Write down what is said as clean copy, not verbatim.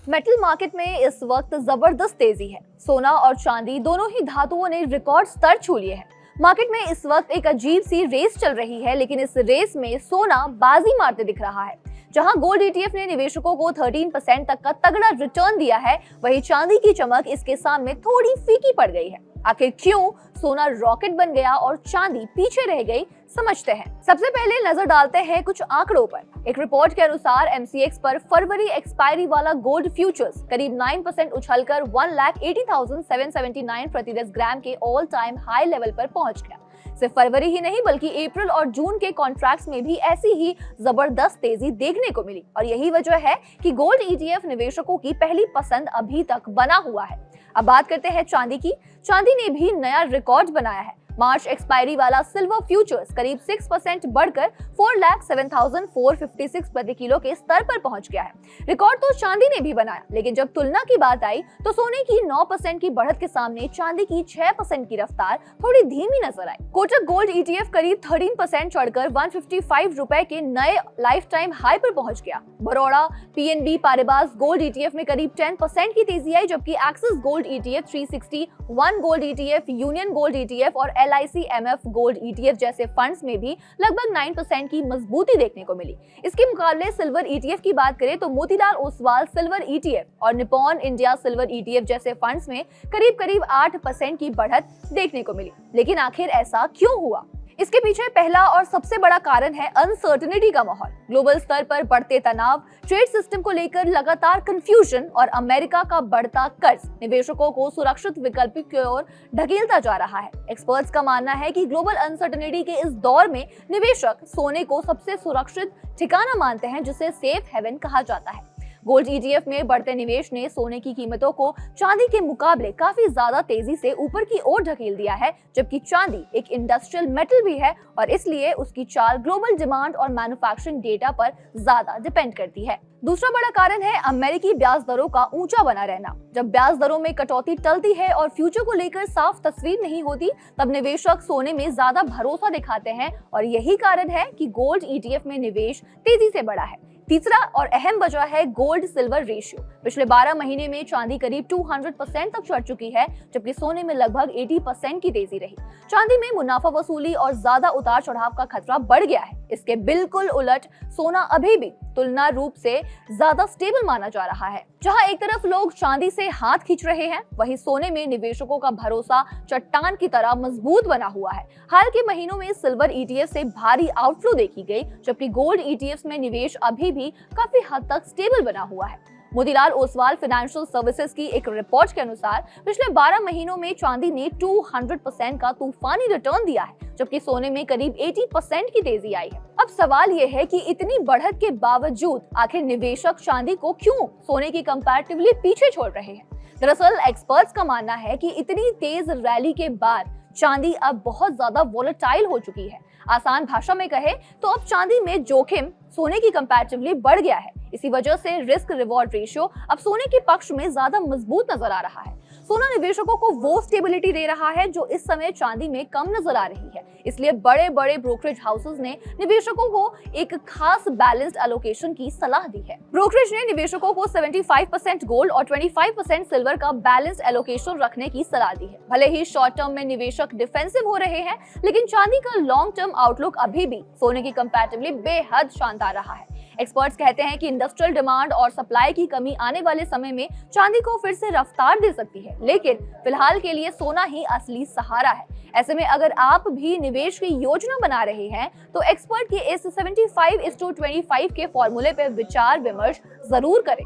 Metal market में इस वक्त जबरदस्त तेजी है। सोना और चांदी दोनों ही धातुओं ने रिकॉर्ड स्तर छू लिए हैं। मार्केट में इस वक्त एक अजीब सी रेस चल रही है, लेकिन इस रेस में सोना बाजी मारते दिख रहा है। जहां गोल्ड ETF ने निवेशकों को 13% तक का तगड़ा रिटर्न दिया है, वहीं चांदी की चमक इसके सामने थोड़ी फीकी पड़ गई है। आखिर क्यों सोना रॉकेट बन गया और चांदी पीछे रह गई, समझते हैं। सबसे पहले नजर डालते हैं कुछ आंकड़ों पर। एक रिपोर्ट के अनुसार MCX पर फरवरी एक्सपायरी वाला गोल्ड फ्यूचर्स करीब 9% उछलकर 1,80,779 प्रति 10 ग्राम के ऑल टाइम हाई लेवल पर पहुंच गया। सिर्फ फरवरी ही नहीं बल्कि अप्रैल और जून के कॉन्ट्रैक्ट्स में भी ऐसी ही जबरदस्त तेजी देखने को मिली, और यही वजह है कि गोल्ड ETF निवेशकों की पहली पसंद अभी तक बना हुआ है। अब बात करते हैं चांदी की। चांदी ने भी नया रिकॉर्ड बनाया है। मार्च एक्सपायरी वाला सिल्वर फ्यूचर्स करीब 6% बढ़कर 4,07,456 प्रति किलो के स्तर पर पहुंच गया है। रिकॉर्ड तो चांदी ने भी बनाया, लेकिन जब तुलना की बात आई तो सोने की 9% की बढ़त के सामने चांदी की 6% की रफ्तार थोड़ी धीमी नजर आई। कोटक गोल्ड ETF करीब 13% चढ़कर 155 रुपए के नए लाइफ टाइम हाई पर पहुंच गया। बड़ौदा PNB पारिबास गोल्ड ETF में करीब 10% की तेजी आई, जबकि axis gold ETF 360, one gold ETF, union gold ETF और LIC MF गोल्ड ETF जैसे फंड्स में भी लगभग 9% की मजबूती देखने को मिली। इसके मुकाबले सिल्वर ETF की बात करें तो मोतीलाल ओसवाल सिल्वर ETF और निप्पॉन इंडिया सिल्वर ETF जैसे फंड्स में करीब 8% की बढ़त देखने को मिली। लेकिन आखिर ऐसा क्यों हुआ? इसके पीछे पहला और सबसे बड़ा कारण है अनसर्टेनिटी का माहौल। ग्लोबल स्तर पर बढ़ते तनाव, ट्रेड सिस्टम को लेकर लगातार कंफ्यूजन और अमेरिका का बढ़ता कर्ज निवेशकों को सुरक्षित विकल्प की ओर ढकेलता जा रहा है। एक्सपर्ट्स का मानना है कि ग्लोबल अनसर्टेनिटी के इस दौर में निवेशक सोने को सबसे सुरक्षित ठिकाना मानते हैं, जिसे सेफ हेवन कहा जाता है। गोल्ड ETF में बढ़ते निवेश ने सोने की कीमतों को चांदी के मुकाबले काफी ज्यादा तेजी से ऊपर की ओर ढकेल दिया है, जबकि चांदी एक इंडस्ट्रियल मेटल भी है और इसलिए उसकी चाल ग्लोबल डिमांड और मैन्युफैक्चरिंग डेटा पर ज्यादा डिपेंड करती है। दूसरा बड़ा कारण है अमेरिकी ब्याज दरों का ऊंचा बना रहना। जब ब्याज दरों में कटौती टलती है और फ्यूचर को लेकर साफ तस्वीर नहीं होती, तब निवेशक सोने में ज्यादा भरोसा दिखाते हैं, और यही कारण है कि गोल्ड ETF में निवेश तेजी से बढ़ा है। तीसरा और अहम वजह है गोल्ड सिल्वर रेशियो। पिछले 12 महीने में चांदी करीब 200% तक चढ़ चुकी है, जबकि सोने में लगभग 80% की तेजी रही। चांदी में मुनाफा वसूली और ज्यादा उतार चढ़ाव का खतरा बढ़ गया है। इसके बिल्कुल उलट सोना अभी भी तुलना रूप से ज्यादा स्टेबल माना जा रहा है। जहां एक तरफ लोग चांदी से हाथ खींच रहे हैं, वहीं सोने में निवेशकों का भरोसा चट्टान की तरह मजबूत बना हुआ है। हाल के महीनों में सिल्वर ETF से भारी आउटफ्लो देखी गई, जबकि गोल्ड ETFs में निवेश अभी भी काफी हद तक स्टेबल बना हुआ है। मोतीलाल ओसवाल फाइनेंशियल सर्विसेज की एक रिपोर्ट के अनुसार पिछले 12 महीनों में चांदी ने 200% का तूफानी रिटर्न दिया है, जबकि सोने में करीब 80% की तेजी आई है। अब सवाल ये है कि इतनी बढ़त के बावजूद आखिर निवेशक चांदी को क्यों सोने की कंपैरेटिवली पीछे छोड़ रहे हैं? दरअसल एक्सपर्ट्स का मानना है कि इतनी तेज रैली के बाद चांदी अब बहुत ज्यादा वोलेटाइल हो चुकी है। आसान भाषा में कहे तो अब चांदी में जोखिम सोने की कंपैरेटिवली बढ़ गया है। इसी वजह से रिस्क रिवॉर्ड रेशियो अब सोने के पक्ष में ज्यादा मजबूत नजर आ रहा है। सोना निवेशकों को वो स्टेबिलिटी दे रहा है जो इस समय चांदी में कम नजर आ रही है। इसलिए बड़े बड़े ब्रोकरेज हाउसेस ने निवेशकों को एक खास बैलेंस्ड एलोकेशन की सलाह दी है। ब्रोकरेज ने निवेशकों को 75% गोल्ड और 25% सिल्वर का बैलेंस्ड एलोकेशन रखने की सलाह दी है। भले ही शॉर्ट टर्म में निवेशक डिफेंसिव हो रहे हैं, लेकिन चांदी का लॉन्ग टर्म आउटलुक अभी भी सोने की कंपैरेटिवली बेहद शानदार रहा है। एक्सपर्ट्स कहते हैं कि इंडस्ट्रियल डिमांड और सप्लाई की कमी आने वाले समय में चांदी को फिर से रफ्तार दे सकती है, लेकिन फिलहाल के लिए सोना ही असली सहारा है। ऐसे में अगर आप भी निवेश की योजना बना रहे हैं तो एक्सपर्ट के इस 75:25 के फॉर्मूले पर विचार विमर्श जरूर करें।